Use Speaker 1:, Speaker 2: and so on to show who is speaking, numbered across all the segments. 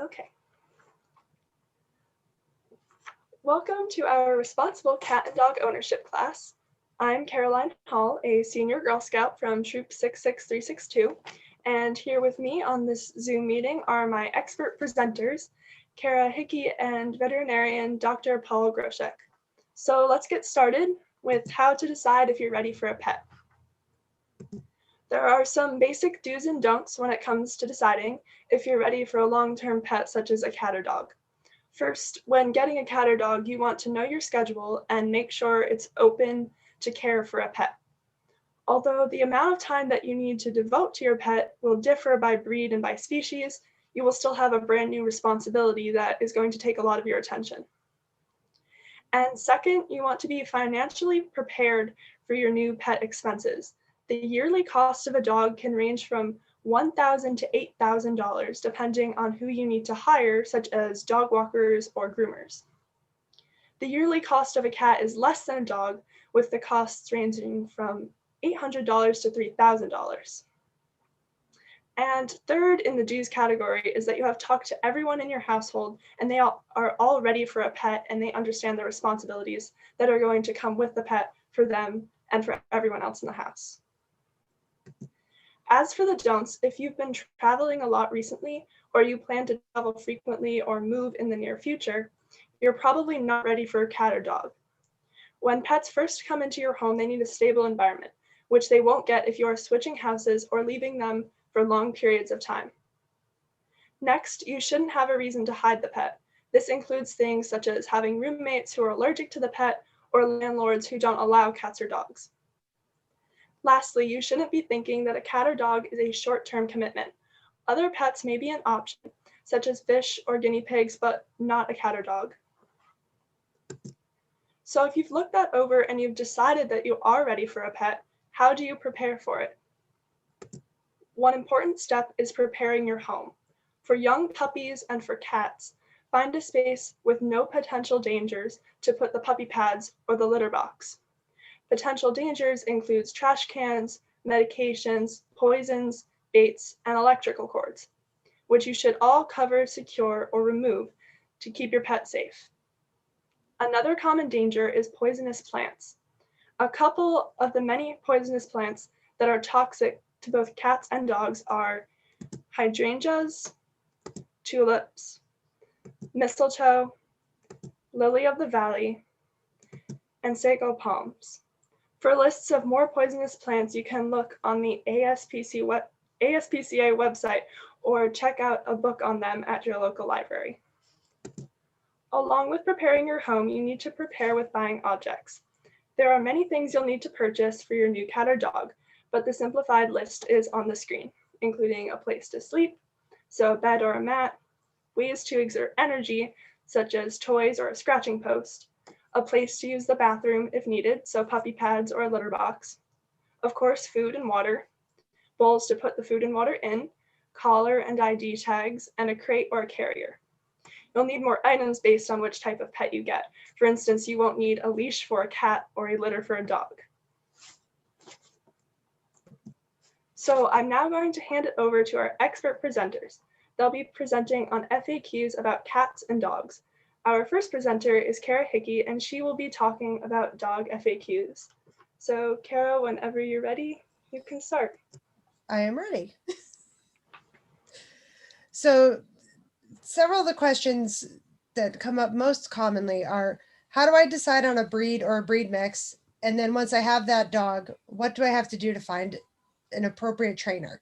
Speaker 1: Okay. Welcome to our Responsible Cat and Dog Ownership class. I'm Caroline Hall, a senior Girl Scout from Troop 66362, and here with me on this Zoom meeting are my expert presenters, Kara Hickey and veterinarian Dr. Paul Groshek. So let's get started with how to decide if you're ready for a pet. There are some basic do's and don'ts when it comes to deciding if you're ready for a long-term pet such as a cat or dog. First, when getting a cat or dog, you want to know your schedule and make sure it's open to care for a pet. Although the amount of time that you need to devote to your pet will differ by breed and by species, you will still have a brand new responsibility that is going to take a lot of your attention. And second, you want to be financially prepared for your new pet expenses. The yearly cost of a dog can range from $1,000 to $8,000 depending on who you need to hire, such as dog walkers or groomers. The yearly cost of a cat is less than a dog, with the costs ranging from $800 to $3,000. And third in the dues category is that you have talked to everyone in your household and they are all ready for a pet and they understand the responsibilities that are going to come with the pet for them and for everyone else in the house. As for the don'ts, if you've been traveling a lot recently, or you plan to travel frequently or move in the near future, you're probably not ready for a cat or dog. When pets first come into your home, they need a stable environment, which they won't get if you are switching houses or leaving them for long periods of time. Next, you shouldn't have a reason to hide the pet. This includes things such as having roommates who are allergic to the pet or landlords who don't allow cats or dogs. Lastly, you shouldn't be thinking that a cat or dog is a short-term commitment. Other pets may be an option, such as fish or guinea pigs, but not a cat or dog. So if you've looked that over and you've decided that you are ready for a pet, how do you prepare for it? One important step is preparing your home. For young puppies and for cats, find a space with no potential dangers to put the puppy pads or the litter box. Potential dangers includes trash cans, medications, poisons, baits, and electrical cords, which you should all cover, secure, or remove to keep your pet safe. Another common danger is poisonous plants. A couple of the many poisonous plants that are toxic to both cats and dogs are hydrangeas, tulips, mistletoe, lily of the valley, and sago palms. For lists of more poisonous plants, you can look on the ASPCA website or check out a book on them at your local library. Along with preparing your home, you need to prepare with buying objects. There are many things you'll need to purchase for your new cat or dog, but the simplified list is on the screen, including a place to sleep, so a bed or a mat, ways to exert energy, such as toys or a scratching post, a place to use the bathroom if needed, so puppy pads or a litter box, of course, food and water, bowls to put the food and water in, collar and ID tags, and a crate or a carrier. You'll need more items based on which type of pet you get. For instance, you won't need a leash for a cat or a litter for a dog. So I'm now going to hand it over to our expert presenters. They'll be presenting on FAQs about cats and dogs. Our first presenter is Kara Hickey, and she will be talking about dog FAQs. So Kara, whenever you're ready, you can start.
Speaker 2: I am ready. So several of the questions that come up most commonly are, how do I decide on a breed or a breed mix? And then once I have that dog, what do I have to do to find an appropriate trainer?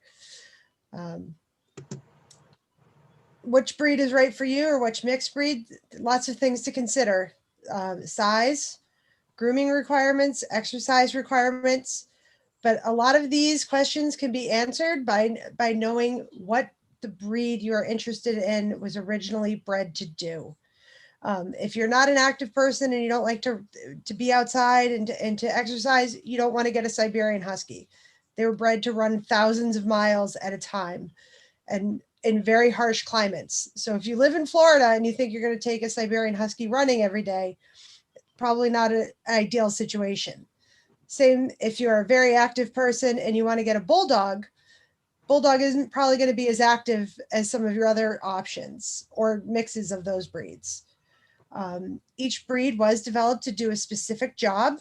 Speaker 2: Which breed is right for you or which mixed breed? Lots of things to consider. Size, grooming requirements, exercise requirements. But a lot of these questions can be answered by knowing what the breed you're interested in was originally bred to do. If you're not an active person and you don't like to be outside and to exercise, you don't want to get a Siberian Husky. They were bred to run thousands of miles at a time and in very harsh climates. So if you live in Florida and you think you're going to take a Siberian Husky running every day, probably not an ideal situation. Same if you're a very active person and you want to get a bulldog, Bulldog isn't probably going to be as active as some of your other options or mixes of those breeds. Each breed was developed to do a specific job,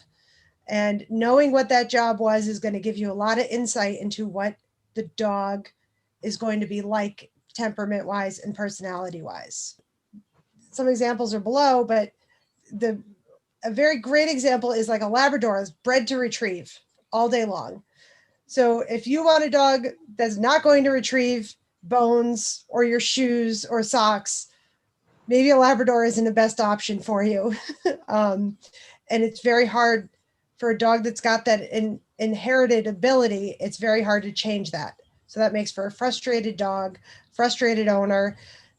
Speaker 2: and knowing what that job was is going to give you a lot of insight into what the dog is going to be like temperament wise and personality wise. Some examples are below, but a very great example is like a Labrador is bred to retrieve all day long. So if you want a dog that's not going to retrieve bones or your shoes or socks, maybe a Labrador isn't the best option for you. And it's very hard for a dog that's got that inherited ability. It's very hard to change that. So that makes for a frustrated dog, frustrated owner.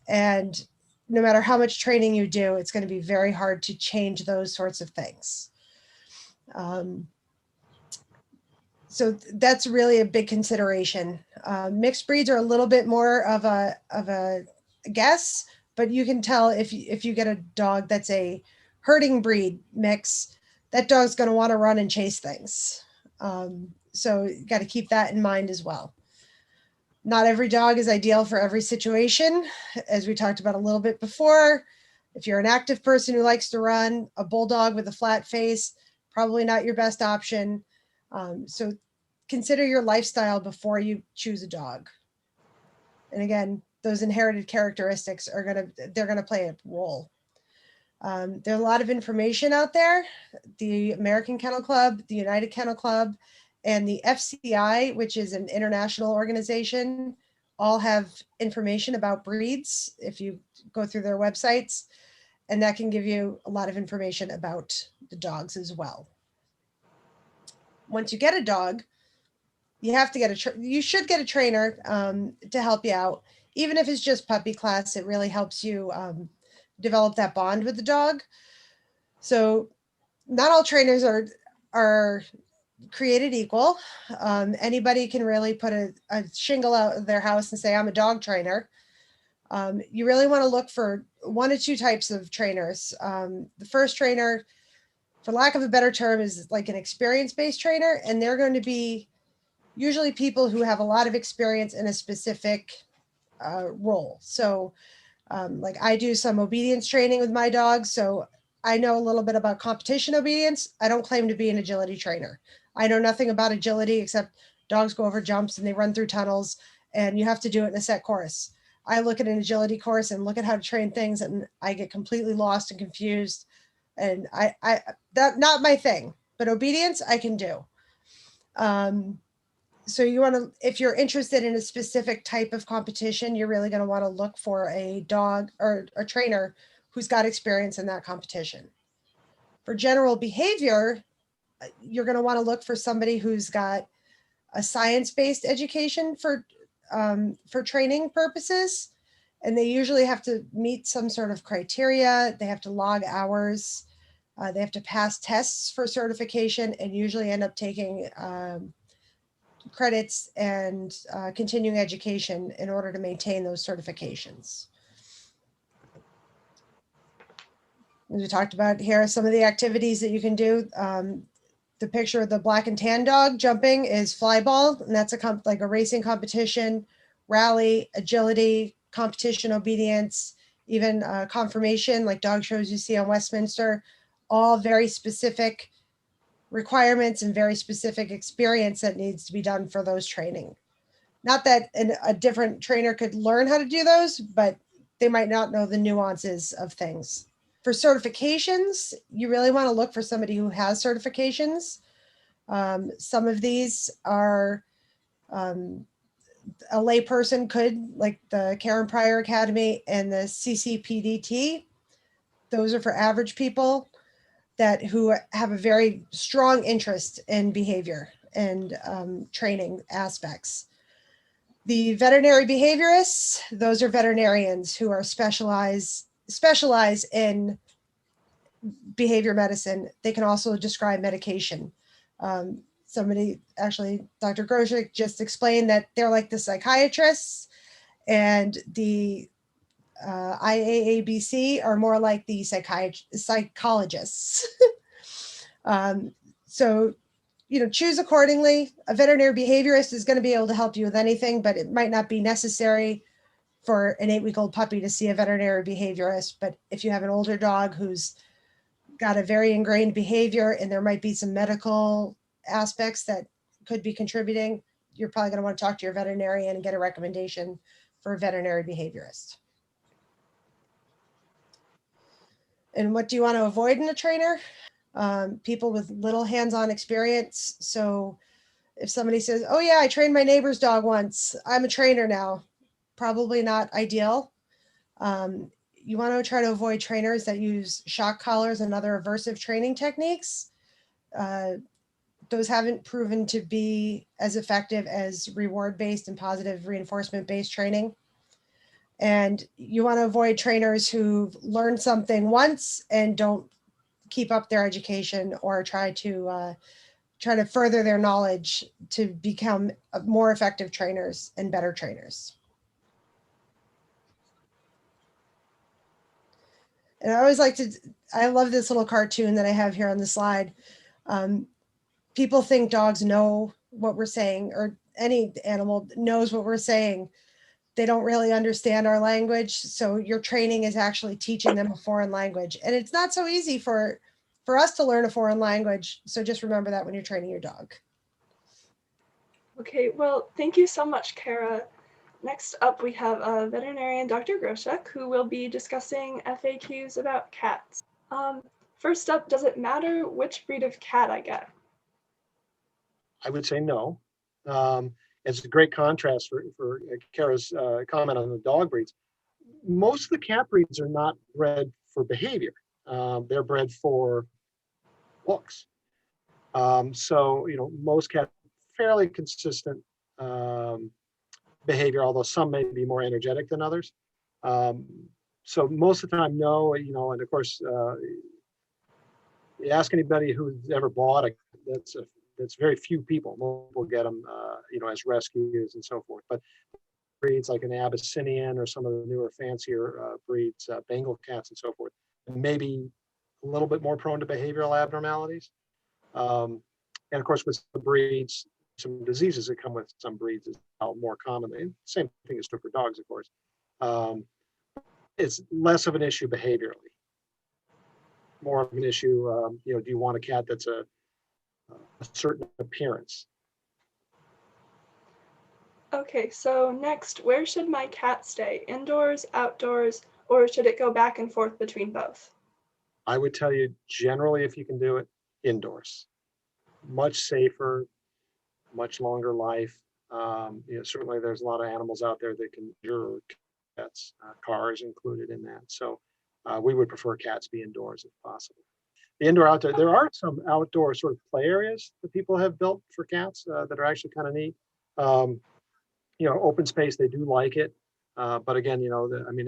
Speaker 2: And no matter how much training you do, it's going to be very hard to change those sorts of things. So that's really a big consideration. Mixed breeds are a little bit more of a guess, but you can tell if you get a dog that's a herding breed mix, that dog's going to want to run and chase things. So you got to keep that in mind as well. Not every dog is ideal for every situation, as we talked about a little bit before. If you're an active person who likes to run, a bulldog with a flat face, probably not your best option. So consider your lifestyle before you choose a dog. And again, those inherited characteristics they're gonna play a role. There's a lot of information out there. The American Kennel Club, the United Kennel Club, and the FCI, which is an international organization, all have information about breeds if you go through their websites, and that can give you a lot of information about the dogs as well. Once you get a dog, you should get a trainer to help you out. Even if it's just puppy class, it really helps you develop that bond with the dog. So not all trainers are created equal. Anybody can really put a shingle out of their house and say, I'm a dog trainer. You really want to look for one or two types of trainers. The first trainer, for lack of a better term, is like an experience-based trainer, and they're going to be usually people who have a lot of experience in a specific role. So like I do some obedience training with my dogs, so I know a little bit about competition obedience. I don't claim to be an agility trainer. I know nothing about agility except dogs go over jumps and they run through tunnels, and you have to do it in a set course. I look at an agility course and look at how to train things, and I get completely lost and confused. And I that not my thing, but obedience I can do. So you want to, if you're interested in a specific type of competition, you're really going to want to look for a dog or a trainer who's got experience in that competition. For general behavior, you're going to want to look for somebody who's got a science-based education for training purposes. And they usually have to meet some sort of criteria. They have to log hours. They have to pass tests for certification, and usually end up taking credits and continuing education in order to maintain those certifications. As we talked about, here are some of the activities that you can do. The picture of the black and tan dog jumping is flyball, and that's like a racing competition, rally, agility, competition obedience, even conformation, like dog shows you see on Westminster, all very specific requirements and very specific experience that needs to be done for those training. Not that a different trainer could learn how to do those, but they might not know the nuances of things. For certifications, you really want to look for somebody who has certifications. Some of these are a layperson could, like the Karen Pryor Academy and the CCPDT. Those are for average people who have a very strong interest in behavior and training aspects. The veterinary behaviorists, those are veterinarians who are specialize in behavior medicine. They can also prescribe medication. Somebody, actually, Dr. Grosik just explained that they're like the psychiatrists, and the IAABC are more like the psychologists. So, choose accordingly. A veterinary behaviorist is going to be able to help you with anything, but it might not be necessary for an 8-week-old puppy to see a veterinary behaviorist. But if you have an older dog who's got a very ingrained behavior and there might be some medical aspects that could be contributing, you're probably going to want to talk to your veterinarian and get a recommendation for a veterinary behaviorist. And what do you want to avoid in a trainer? People with little hands-on experience. So if somebody says, oh yeah, I trained my neighbor's dog once, I'm a trainer now, probably not ideal. You want to try to avoid trainers that use shock collars and other aversive training techniques. Those haven't proven to be as effective as reward-based and positive reinforcement-based training. And you want to avoid trainers who've learned something once and don't keep up their education or try to further their knowledge to become more effective trainers and better trainers. And I love this little cartoon that I have here on the slide. People think dogs know what we're saying, or any animal knows what we're saying. They don't really understand our language. So your training is actually teaching them a foreign language. And it's not so easy for us to learn a foreign language. So just remember that when you're training your dog.
Speaker 1: Okay, well, thank you so much, Kara. Next up, we have veterinarian Dr. Groshek, who will be discussing FAQs about cats. First up, does it matter which breed of cat I get?
Speaker 3: I would say no. It's a great contrast for Kara's comment on the dog breeds. Most of the cat breeds are not bred for behavior. They're bred for looks. So, most cats fairly consistent behavior, although some may be more energetic than others. So most of the time, no, and of course, you ask anybody who's ever bought that's very few people. Most will get them, as rescues and so forth. But breeds like an Abyssinian or some of the newer, fancier breeds, Bengal cats and so forth, maybe a little bit more prone to behavioral abnormalities. And of course, with the breeds, some diseases that come with some breeds is more commonly. Same thing is true for dogs, of course. It's less of an issue behaviorally, more of an issue. Do you want a cat that's a certain appearance?
Speaker 1: Okay, so next, where should my cat stay? Indoors, outdoors, or should it go back and forth between both?
Speaker 3: I would tell you, generally, if you can do it, indoors. Much safer, much longer life. Certainly there's a lot of animals out there that can injure pets, cars included in that. So we would prefer cats be indoors if possible. The indoor, outdoor, there are some outdoor sort of play areas that people have built for cats that are actually kind of neat. Open space, they do like it. But again,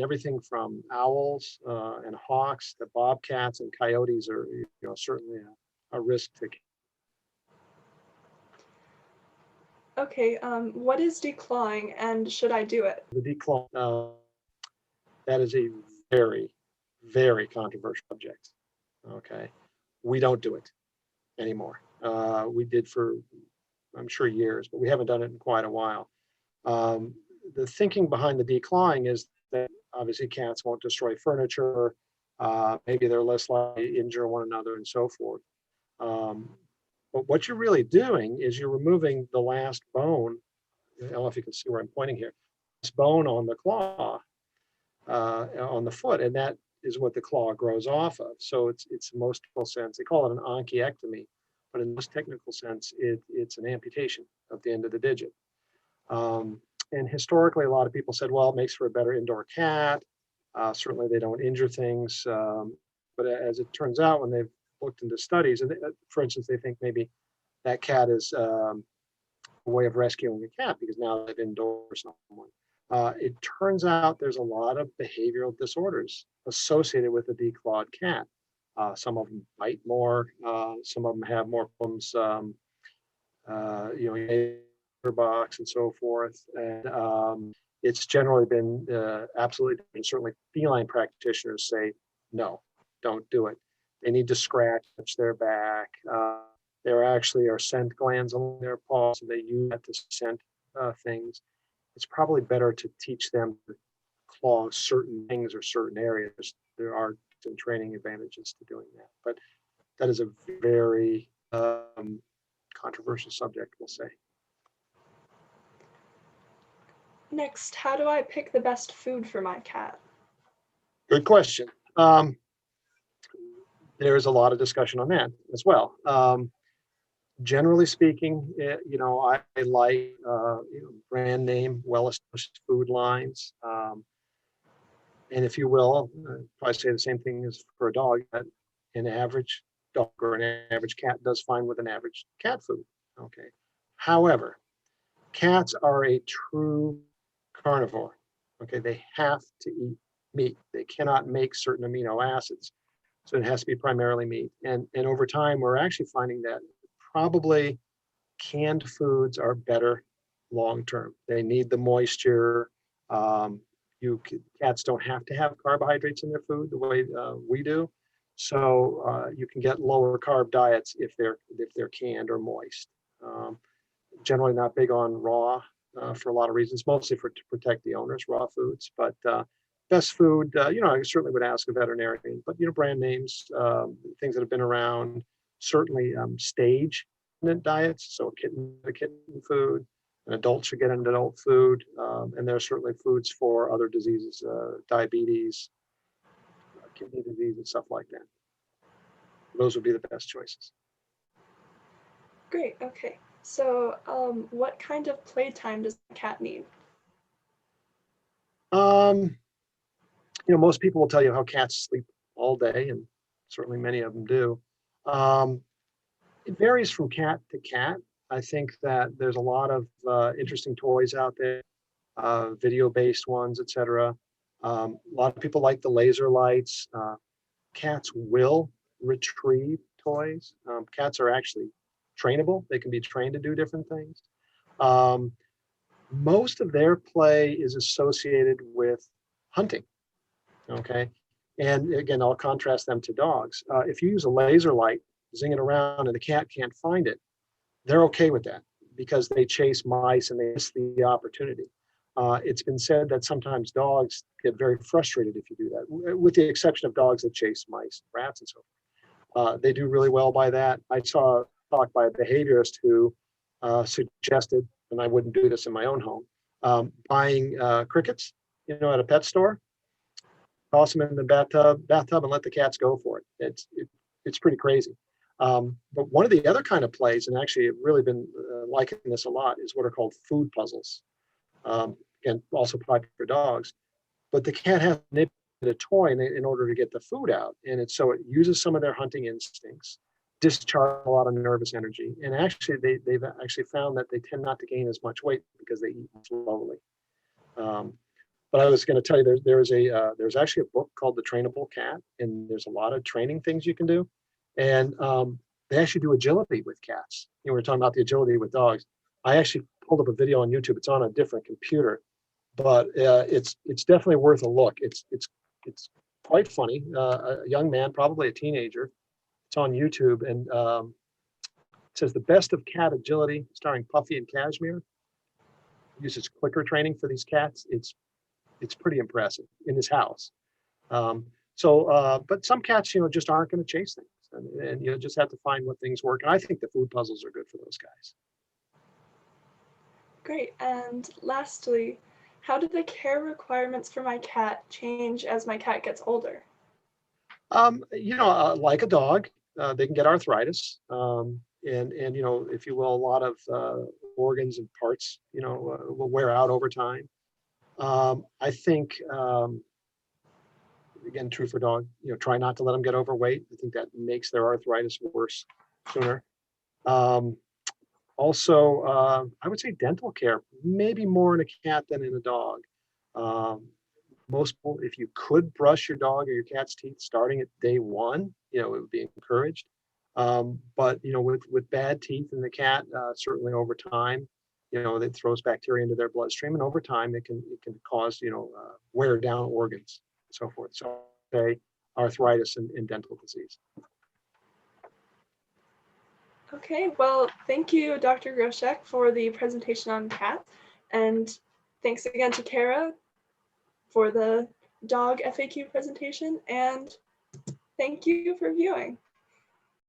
Speaker 3: everything from owls and hawks to bobcats and coyotes are, certainly a risk to.
Speaker 1: Okay, what is declawing and should I do it?
Speaker 3: The declaw, that is a very, very controversial subject. Okay, we don't do it anymore. We did for, I'm sure, years, but we haven't done it in quite a while. The thinking behind the declawing is that obviously cats won't destroy furniture. Maybe they're less likely to injure one another and so forth. But what you're really doing is you're removing the last bone. I don't know if you can see where I'm pointing here. This bone on the claw, on the foot, and that is what the claw grows off of. So it's in most technical sense, they call it an onchiectomy, but in most technical sense, it's an amputation of the end of the digit. And historically, a lot of people said, well, it makes for a better indoor cat. Certainly, they don't injure things. But as it turns out, when they've looked into studies, and for instance, they think maybe that cat is a way of rescuing a cat because now they've endorsed someone. It turns out there's a lot of behavioral disorders associated with a declawed cat. Some of them bite more. Some of them have more problems, box and so forth. And it's generally been absolutely, certainly feline practitioners say, no, don't do it. They need to scratch their back. There actually are scent glands on their paws, so they use that to scent things. It's probably better to teach them to claw certain things or certain areas. There are some training advantages to doing that, but that is a very controversial subject, we'll say.
Speaker 1: Next, how do I pick the best food for my cat?
Speaker 3: Good question. There's a lot of discussion on that as well. Generally speaking, I like brand name, well-established food lines. And if you will, probably say the same thing as for a dog, that an average dog or an average cat does fine with an average cat food. Okay. However, cats are a true carnivore. Okay. They have to eat meat. They cannot make certain amino acids. So it has to be primarily meat. And over time, we're actually finding that probably canned foods are better long-term. They need the moisture. Cats don't have to have carbohydrates in their food the way we do. So you can get lower carb diets if they're canned or moist. Generally not big on raw for a lot of reasons, mostly to protect the owners, raw foods. But best food, I certainly would ask a veterinarian, but brand names, things that have been around, certainly stage diets. So a kitten food, an adult should get an adult food, and there are certainly foods for other diseases, diabetes, kidney disease, and stuff like that. Those would be the best choices.
Speaker 1: Great. Okay. So, what kind of playtime does the cat need?
Speaker 3: Most people will tell you how cats sleep all day, and certainly many of them do. It varies from cat to cat. I think that there's a lot of interesting toys out there, video-based ones, etc. A lot of people like the laser lights. Cats will retrieve toys. Cats are actually trainable. They can be trained to do different things. Most of their play is associated with hunting. Okay. And again, I'll contrast them to dogs. If you use a laser light, zing it around, and the cat can't find it, they're okay with that because they chase mice and they miss the opportunity. It's been said that sometimes dogs get very frustrated if you do that, with the exception of dogs that chase mice, rats, and so forth. They do really well by that. I saw a talk by a behaviorist who suggested, and I wouldn't do this in my own home, buying crickets, at a pet store, toss them in the bathtub, and let the cats go for it. It's pretty crazy. But one of the other kind of plays, and actually I've really been liking this a lot, is what are called food puzzles. Again, also popular for dogs. But the cat has to nip a toy in order to get the food out. And so it uses some of their hunting instincts, discharge a lot of nervous energy. And actually, they've actually found that they tend not to gain as much weight because they eat slowly. But I was going to tell you, there's actually a book called The Trainable Cat, and there's a lot of training things you can do. And they actually do agility with cats. We're talking about the agility with dogs. I actually pulled up a video on YouTube. It's on a different computer, but it's definitely worth a look. It's quite funny. A young man, probably a teenager. It's on YouTube, and it says The Best of Cat Agility, starring Puffy and Cashmere. Uses clicker training for these cats. It's pretty impressive in his house. But some cats, just aren't going to chase things. And you just have to find what things work. And I think the food puzzles are good for those guys.
Speaker 1: Great. And lastly, how do the care requirements for my cat change as my cat gets older?
Speaker 3: Like a dog, they can get arthritis. And if you will, a lot of organs and parts, will wear out over time. I think, again, true for dog, try not to let them get overweight. I think that makes their arthritis worse sooner. Also, I would say dental care, maybe more in a cat than in a dog. Most people, if you could brush your dog or your cat's teeth starting at day one, it would be encouraged. But with bad teeth in the cat, certainly over time, that throws bacteria into their bloodstream, and over time it can cause wear down organs and so forth. So say arthritis and dental disease.
Speaker 1: Okay, well, thank you, Dr. Groshek, for the presentation on cats. And thanks again to Kara for the dog FAQ presentation. And thank you for viewing.